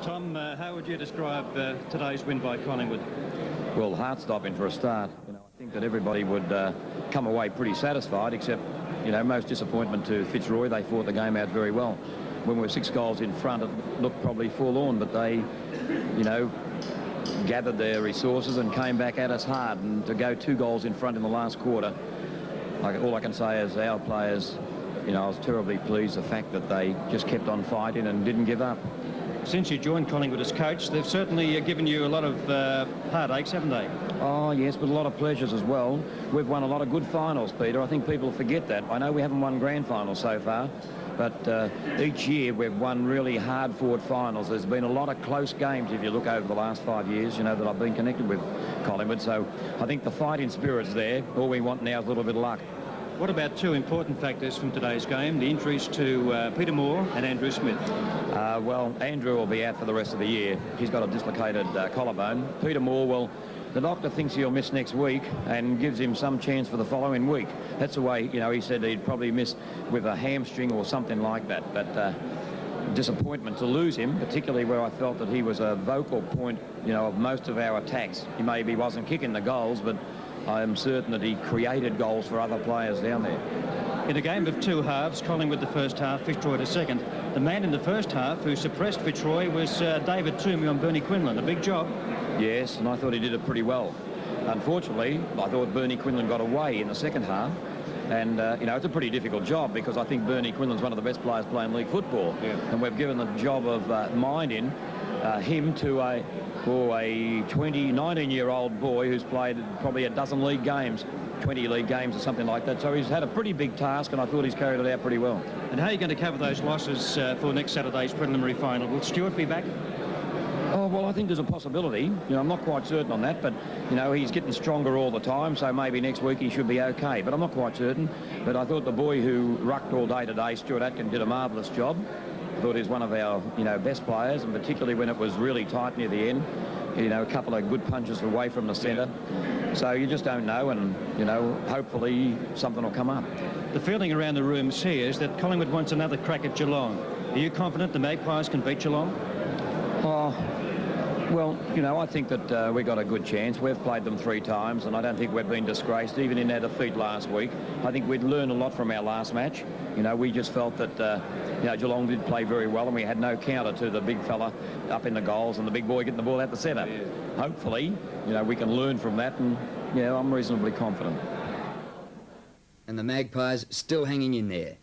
Tom, how would you describe today's win by Collingwood? Well, heart-stopping for a start. I think that everybody would come away pretty satisfied, except, most disappointment to Fitzroy. They fought the game out very well. When we were 6 goals in front, it looked probably forlorn, but they, gathered their resources and came back at us hard. And to go 2 goals in front in the last quarter, all I can say is our players, I was terribly pleased the fact that they just kept on fighting and didn't give up. Since you joined Collingwood as coach, they've certainly given you a lot of heartaches, haven't they? Oh, yes, but a lot of pleasures as well. We've won a lot of good finals, Peter. I think people forget that. I know we haven't won grand finals so far, but each year we've won really hard-fought finals. There's been a lot of close games if you look over the last 5 years, that I've been connected with Collingwood. So I think the fighting spirit's there. All we want now is a little bit of luck. What about 2 important factors from today's game, the injuries to Peter Moore and Andrew Smith? Well, Andrew will be out for the rest of the year. He's got a dislocated collarbone. Peter Moore, well, the doctor thinks he'll miss next week and gives him some chance for the following week. That's the way, he said he'd probably miss with a hamstring or something like that. But disappointment to lose him, particularly where I felt that he was a vocal point, of most of our attacks. He maybe wasn't kicking the goals, but I am certain that he created goals for other players down there. In a game of 2 halves, Collingwood the first half, Fitzroy the second, the man in the first half who suppressed Fitzroy was David Toomey on Bernie Quinlan. A big job. Yes, and I thought he did it pretty well. Unfortunately, I thought Bernie Quinlan got away in the second half. And, it's a pretty difficult job because I think Bernie Quinlan's one of the best players playing league football. Yeah. And we've given the job of minding him to a 19-year-old boy who's played probably a dozen league games, 20 league games or something like that. So he's had a pretty big task, and I thought he's carried it out pretty well. And how are you going to cover those losses for next Saturday's preliminary final? Will Stewart be back? Oh, well, I think there's a possibility. I'm not quite certain on that, but, he's getting stronger all the time, so maybe next week he should be okay. But I'm not quite certain. But I thought the boy who rucked all day today, Stuart Atkin, did a marvellous job. I thought he was one of our, best players, and particularly when it was really tight near the end. A couple of good punches away from the centre. So you just don't know, and, hopefully something will come up. The feeling around the rooms here is that Collingwood wants another crack at Geelong. Are you confident the Magpies can beat Geelong? Oh, well, I think that we got a good chance. We've played them 3 times, and I don't think we've been disgraced, even in our defeat last week. I think we'd learned a lot from our last match. We just felt that, Geelong did play very well, and we had no counter to the big fella up in the goals and the big boy getting the ball out the centre. Yeah. Hopefully, we can learn from that, and, I'm reasonably confident. And the Magpies still hanging in there.